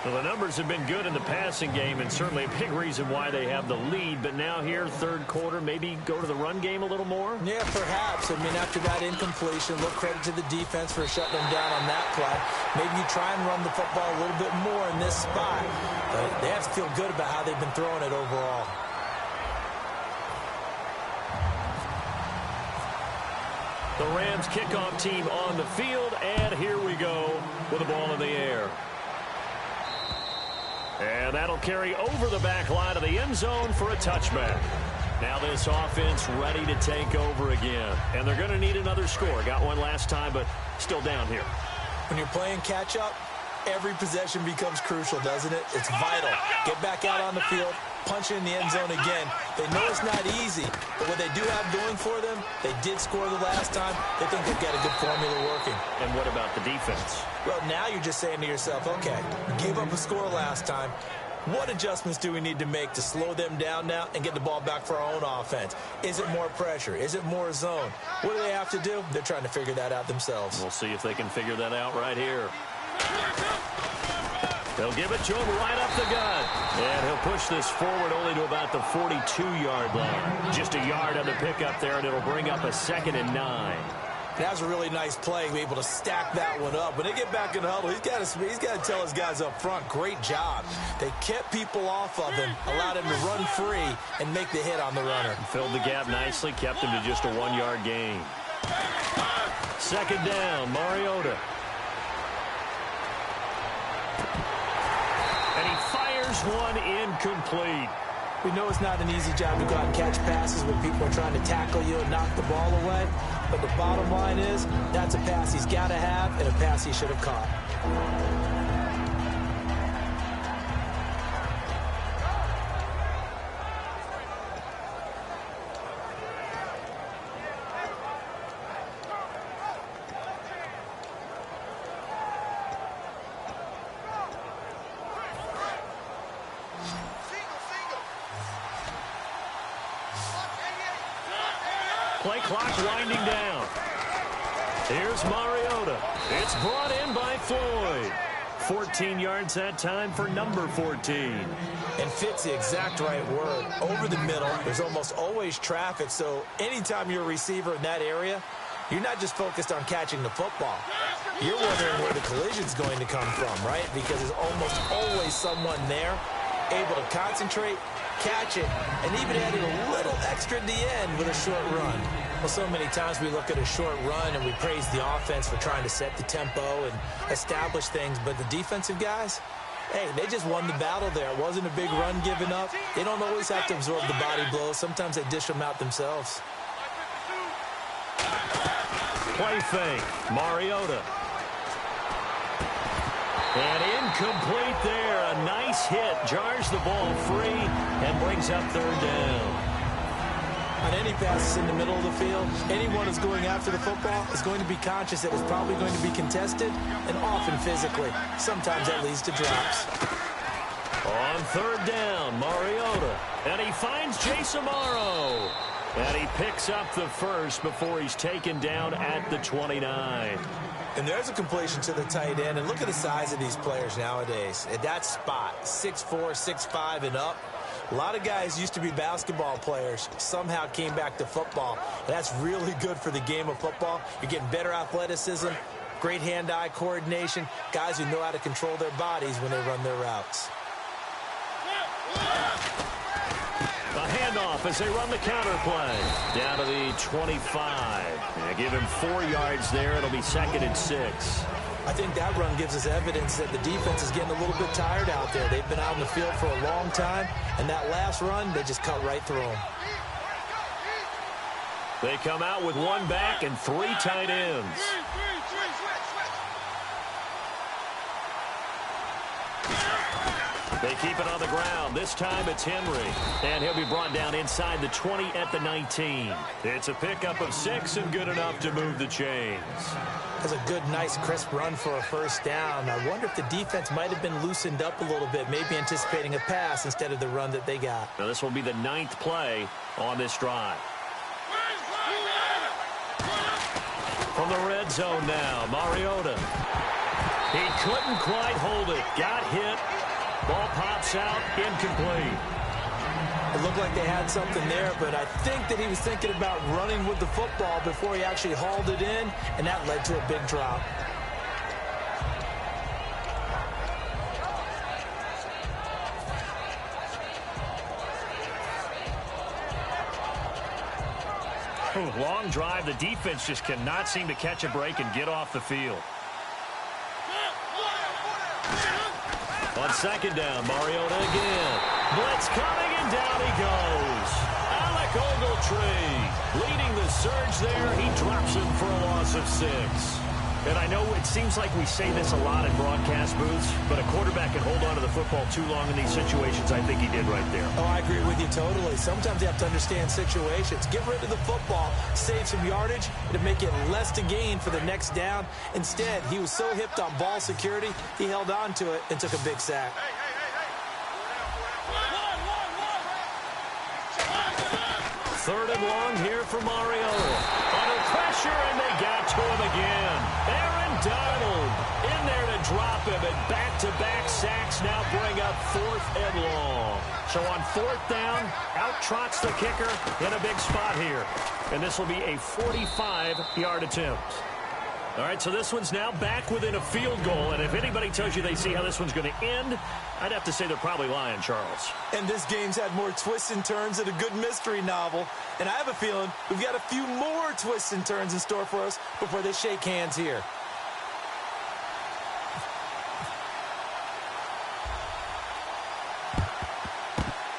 Well, the numbers have been good in the passing game and certainly a big reason why they have the lead. But now here, 3rd quarter, maybe go to the run game a little more? Yeah, perhaps. I mean, after that incompletion, look, credit to the defense for shutting them down on that play. Maybe you try and run the football a little bit more in this spot. But they have to feel good about how they've been throwing it overall. The Rams kickoff team on the field, and here we go with the ball in the air. And that'll carry over the back line of the end zone for a touchback. Now this offense ready to take over again. And they're going to need another score. Got one last time, but still down here. When you're playing catch-up, every possession becomes crucial, doesn't it? It's vital. Get back out on the field, punch it in the end zone again. They know it's not easy, but what they do have going for them, they did score the last time. They think they've got a good formula working. And what about the defense? Well, now you're just saying to yourself, okay, gave up a score last time. What adjustments do we need to make to slow them down now and get the ball back for our own offense? Is it more pressure? Is it more zone? What do they have to do? They're trying to figure that out themselves. We'll see if they can figure that out right here. They'll give it to him right up the gut. And he'll push this forward only to about the 42-yard line. Just a yard on the pickup there, and it'll bring up a 2nd and 9. That was a really nice play, be able to stack that one up. When they get back in the huddle, he's got to tell his guys up front, great job. They kept people off of him, allowed him to run free and make the hit on the runner. Filled the gap nicely, kept him to just a 1-yard gain. 2nd down, Mariota. And he fires one incomplete. We know it's not an easy job to go out and catch passes when people are trying to tackle you and knock the ball away. But the bottom line is, that's a pass he's got to have and a pass he should have caught. Play clock winding down. Here's Mariota. It's brought in by Floyd. 14 yards that time for number 14. And fits the exact right word. Over the middle, there's almost always traffic, so anytime you're a receiver in that area, you're not just focused on catching the football. You're wondering where the collision's going to come from, right? Because there's almost always someone there able to concentrate, catch it, and even added a little extra at the end with a short run. Well, so many times we look at a short run and we praise the offense for trying to set the tempo and establish things, but the defensive guys, hey, they just won the battle there. It wasn't a big run given up. They don't always have to absorb the body blows. Sometimes they dish them out themselves. Play fake, Mariota. And incomplete there. A nice hit. Jars the ball free and brings up 3rd down. On any passes in the middle of the field, anyone who's going after the football is going to be conscious that it's probably going to be contested and often physically. Sometimes that leads to drops. On 3rd down, Mariota. And he finds Chase Amaro. And he picks up the first before he's taken down at the 29. And there's a completion to the tight end. And look at the size of these players nowadays. At that spot, 6'4", 6'5", and up. A lot of guys used to be basketball players, somehow came back to football. And that's really good for the game of football. You're getting better athleticism, great hand-eye coordination, guys who know how to control their bodies when they run their routes. off as they run the counter play. Down to the 25. Give him 4 yards there. It'll be 2nd and 6. I think that run gives us evidence that the defense is getting a little bit tired out there. They've been out in the field for a long time, and that last run, they just cut right through them. They come out with 1 back and 3 tight ends. They keep it on the ground. This time it's Henry. And he'll be brought down inside the 20 at the 19. It's a pickup of 6 and good enough to move the chains. That's a good, nice, crisp run for a first down. I wonder if the defense might have been loosened up a little bit, maybe anticipating a pass instead of the run that they got. Now this will be the 9th play on this drive. From the red zone now, Mariota. He couldn't quite hold it. Got hit. Ball pops out, incomplete. It looked like they had something there, but I think that he was thinking about running with the football before he actually hauled it in, and that led to a big drop. Long drive. The defense just cannot seem to catch a break and get off the field. On 2nd down, Mariota again. Blitz coming, and down he goes. Alec Ogletree leading the surge there. He drops him for a loss of 6. And I know it seems like we say this a lot in broadcast booths, but a quarterback can hold on to the football too long in these situations. I think he did right there. Oh, I agree with you totally. Sometimes you have to understand situations. Get rid of the football, save some yardage, to make it less to gain for the next down. Instead, he was so hipped on ball security, he held on to it and took a big sack. 3rd and long here for Mariota. Under pressure, and they got to him again. Aaron Donald in there to drop him, and back-to-back sacks now bring up 4th and long. So on 4th down, out trots the kicker in a big spot here. And this will be a 45-yard attempt. All right, so this one's now back within a field goal, and if anybody tells you they see how this one's going to end, I'd have to say they're probably lying, Charles. And this game's had more twists and turns than a good mystery novel, and I have a feeling we've got a few more twists and turns in store for us before they shake hands here.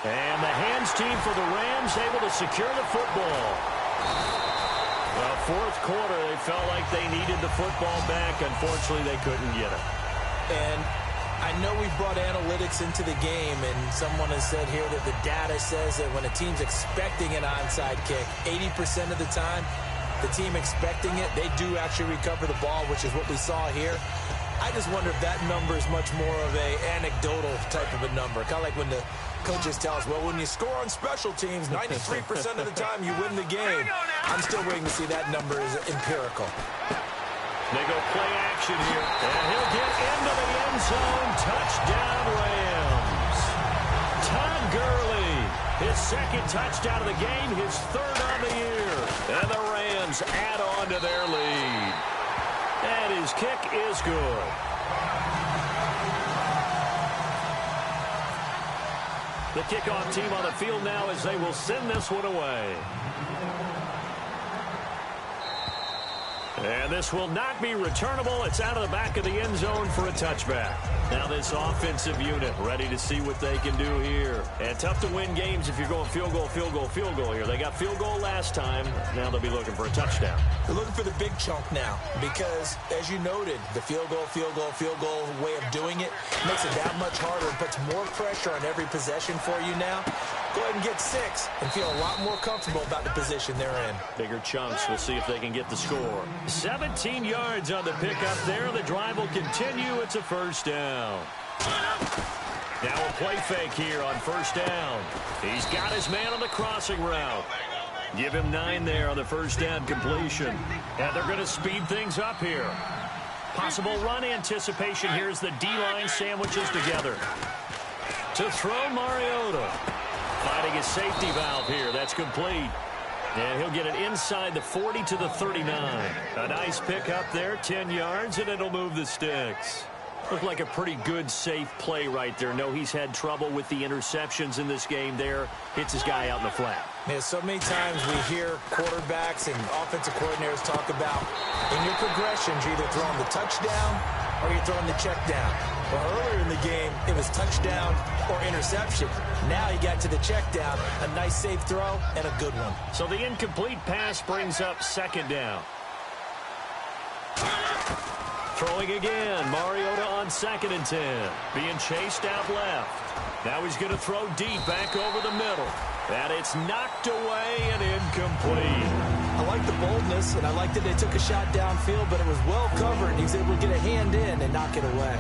And the hands team for the Rams able to secure the football. Well, 4th quarter, they felt like they needed the football back. Unfortunately, they couldn't get it. And I know we've brought analytics into the game, and someone has said here that the data says that when a team's expecting an onside kick, 80% of the time, the team expecting it, they do actually recover the ball, which is what we saw here. I just wonder if that number is much more of a anecdotal type of a number. Kind of like when the coaches tell us, well, when you score on special teams, 93% of the time you win the game. I'm still waiting to see that number is empirical. They go play action here. And he'll get into the end zone. Touchdown, Rams. Todd Gurley, his 2nd touchdown of the game, his 3rd on the year. And the Rams add on to their lead. And his kick is good. The kickoff team on the field now as they will send this one away. And this will not be returnable. It's out of the back of the end zone for a touchback. Now this offensive unit ready to see what they can do here. And tough to win games if you're going field goal, field goal, field goal here. They got field goal last time. Now they'll be looking for a touchdown. They're looking for the big chunk now because, as you noted, the field goal, field goal, field goal way of doing it makes it that much harder and puts more pressure on every possession for you now. Go ahead and get 6 and feel a lot more comfortable about the position they're in. Bigger chunks. We'll see if they can get the score. 17 yards on the pickup there. The drive will continue. It's a 1st down. Now a play fake here on 1st down. He's got his man on the crossing route. Give him 9 there on the 1st down completion. And they're going to speed things up here. Possible run anticipation here as the D-line sandwiches together. To throw Mariota. Fighting his safety valve here. That's complete. And he'll get it inside the 40 to the 39. A nice pick up there, 10 yards, and it'll move the sticks. Looked like a pretty good, safe play right there. No, he's had trouble with the interceptions in this game there. Hits his guy out in the flat. Yeah, so many times we hear quarterbacks and offensive coordinators talk about in your progressions, you're either throwing the touchdown or you're throwing the check down. Well, earlier in the game, it was touchdown or interception. Now he got to the check down, a nice safe throw, and a good one. So the incomplete pass brings up second down. Throwing again, Mariota on 2nd and 10. Being chased out left. Now he's going to throw deep back over the middle. And it's knocked away and incomplete. I like the boldness, and I like that they took a shot downfield, but it was well covered, and he was able to get a hand in and knock it away.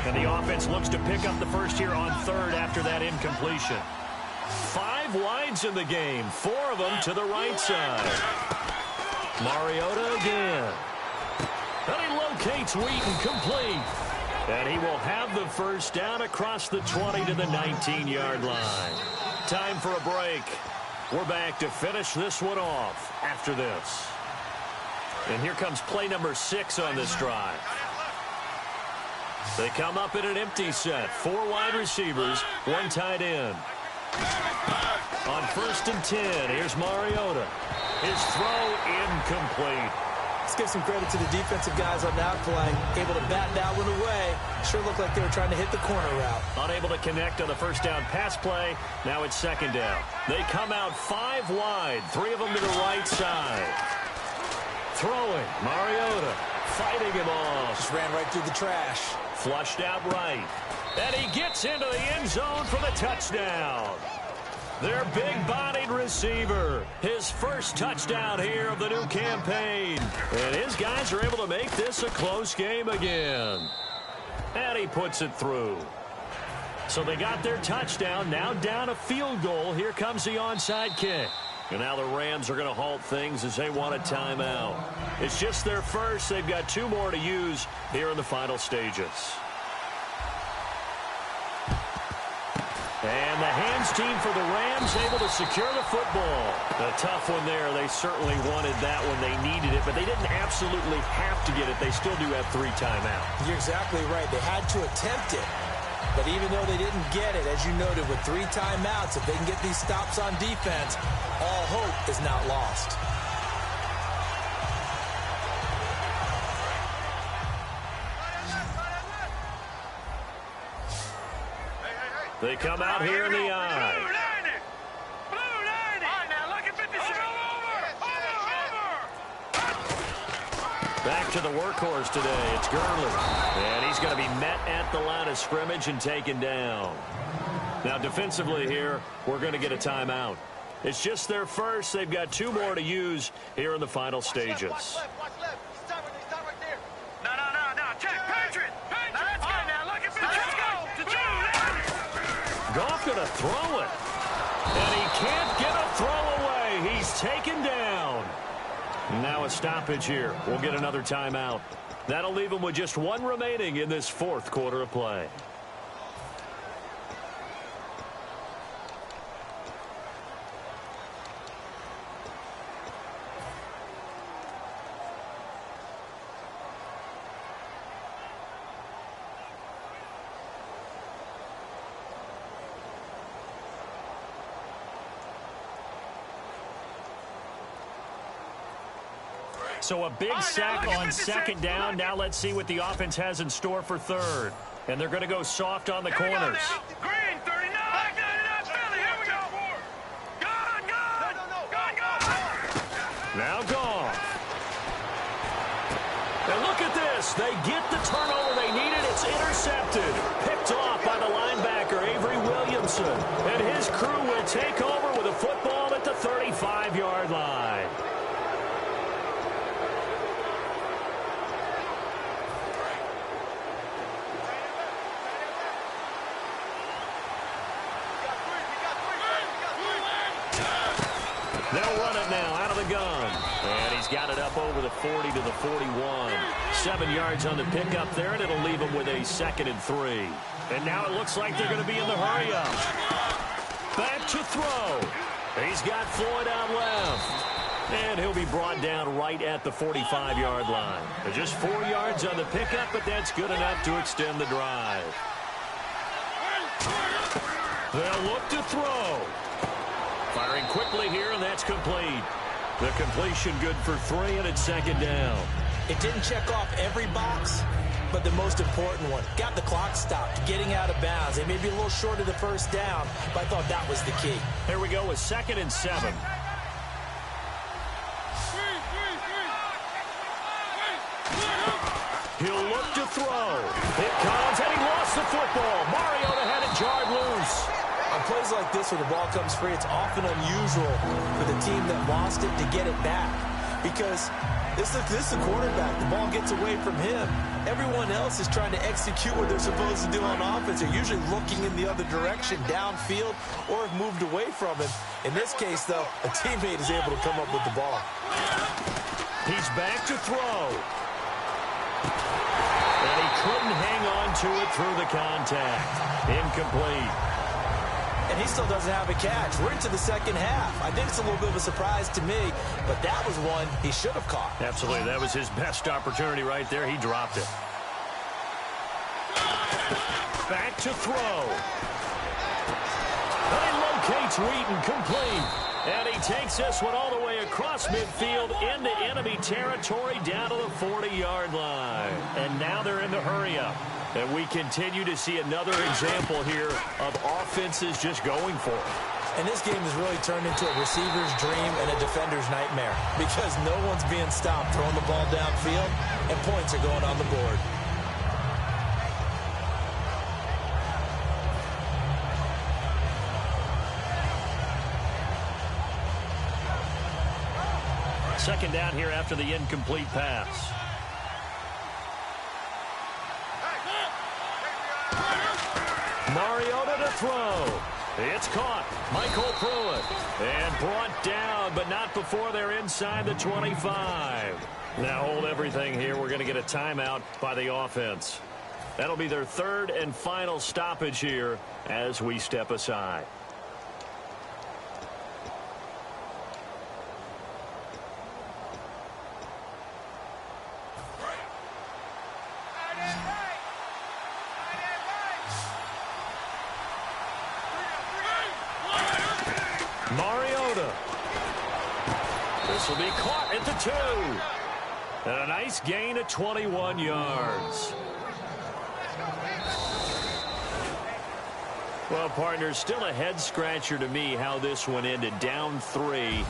And the offense looks to pick up the first here on 3rd after that incompletion. 5 wides in the game, 4 of them to the right side. Mariota again. And he locates Wheaton, complete. And he will have the first down across the 20 to the 19-yard line. Time for a break. We're back to finish this one off after this. And here comes play number 6 on this drive. They come up in an empty set. 4 wide receivers, 1 tight end. On 1st and 10, here's Mariota. His throw incomplete. Let's give some credit to the defensive guys on that play. Able to bat that one away. Sure looked like they were trying to hit the corner route. Unable to connect on the first down pass play. Now it's 2nd down. They come out 5 wide. 3 of them to the right side. Throwing. Mariota fighting him off. Just ran right through the trash. Flushed out right. And he gets into the end zone for the touchdown. Their big-bodied receiver. His first touchdown here of the new campaign. And his guys are able to make this a close game again. And he puts it through. So they got their touchdown. Now down a field goal. Here comes the onside kick. And now the Rams are going to halt things as they want a timeout. It's just their first. They've got 2 more to use here in the final stages. And the hands team for the Rams able to secure the football. A tough one there. They certainly wanted that when they needed it, but they didn't absolutely have to get it. They still do have 3 timeouts. You're exactly right. They had to attempt it. But even though they didn't get it, as you noted, with 3 timeouts, if they can get these stops on defense, all hope is not lost. They come out here in the eye. Blue 90. All right, now look at 56. Over. Back to the workhorse today. It's Gurley. And he's going to be met at the line of scrimmage and taken down. Now defensively here, we're going to get a timeout. It's just their first. They've got 2 more to use here in the final stages. Watch left. Stop right there. No. Check. Patriot. Now let's go. Now look at 56. Let's go. To Blue 90. Goff going to throw it. And he can't get a throw away. He's taken down. Now a stoppage here. We'll get another timeout. That'll leave him with just 1 remaining in this 4th quarter of play. So a big sack on 2nd down. Now let's see what the offense has in store for 3rd. And they're going to go soft on the corners. Green 39. Philly. Here we go. Go. Now Goff. And look at this. They get the turnover they needed. It's intercepted. Picked off by the linebacker, Avery Williamson. And his crew will take over with a football at the 35-yard line. They'll run it now out of the gun. And he's got it up over the 40 to the 41. 7 yards on the pickup there, and it'll leave him with a 2nd and 3. And now it looks like they're going to be in the hurry-up. Back to throw. He's got Floyd out left. And he'll be brought down right at the 45-yard line. There's just 4 yards on the pickup, but that's good enough to extend the drive. They'll look to throw. Firing quickly here, and that's complete. The completion good for 3, and it's second down. It didn't check off every box, but the most important one. Got the clock stopped, getting out of bounds. They may be a little short of the first down, but I thought that was the key. Here we go with 2nd and 7. He'll look to throw. It comes, and he lost the football. Mariota had it jarred loose. On plays like this where the ball comes free, it's often unusual for the team that lost it to get it back. Because this is the quarterback. The ball gets away from him. Everyone else is trying to execute what they're supposed to do on offense. They're usually looking in the other direction, downfield, or have moved away from him. In this case, though, a teammate is able to come up with the ball. He's back to throw. And he couldn't hang on to it through the contact. Incomplete. And he still doesn't have a catch. We're into the second half. I think it's a little bit of a surprise to me, but that was one he should have caught. Absolutely. That was his best opportunity right there. He dropped it. Back to throw. And he locates Wheaton, complete. And he takes this one all the way across midfield into enemy territory down to the 40-yard line. And now they're in the hurry-up. And we continue to see another example here of offenses just going for it. And this game has really turned into a receiver's dream and a defender's nightmare because no one's being stopped throwing the ball downfield, and points are going on the board. Second down here after the incomplete pass. Mariota to throw. It's caught. Michael Pruitt. And brought down, but not before they're inside the 25. Now hold everything here. We're going to get a timeout by the offense. That'll be their 3rd and final stoppage here as we step aside. Mariota. This will be caught at the 2. And a nice gain of 21 yards. Well, partners, still a head-scratcher to me how this one ended. Down 3.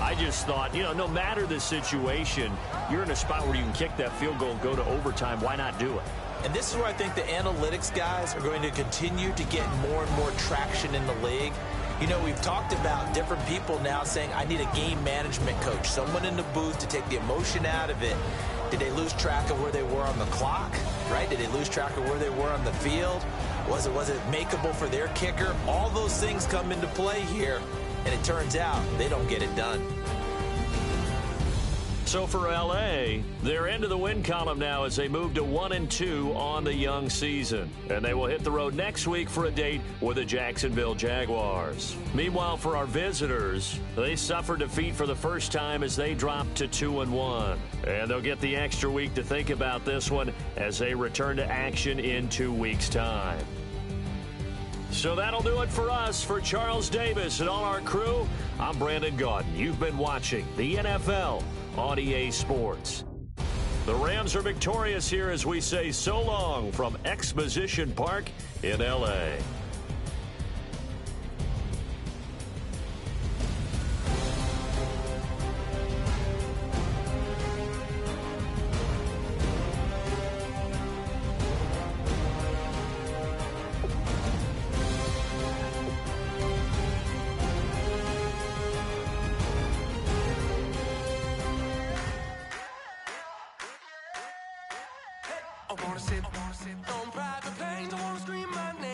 I just thought, no matter the situation, you're in a spot where you can kick that field goal and go to overtime. Why not do it? And this is where I think the analytics guys are going to continue to get more and more traction in the league. We've talked about different people now saying, I need a game management coach, someone in the booth to take the emotion out of it. Did they lose track of where they were on the clock, right? Did they lose track of where they were on the field? Was it makeable for their kicker? All those things come into play here, and it turns out they don't get it done. So for L.A., they're into the win column now as they move to 1-2 on the young season. And they will hit the road next week for a date with the Jacksonville Jaguars. Meanwhile, for our visitors, they suffered defeat for the first time as they dropped to 2-1. And they'll get the extra week to think about this one as they return to action in 2 weeks' time. So that'll do it for us. For Charles Davis and all our crew, I'm Brandon Gaudin. You've been watching the NFL on EA Sports. The Rams are victorious here as we say so long from Exposition Park in L.A. I wanna sit on private planes. I wanna scream my name.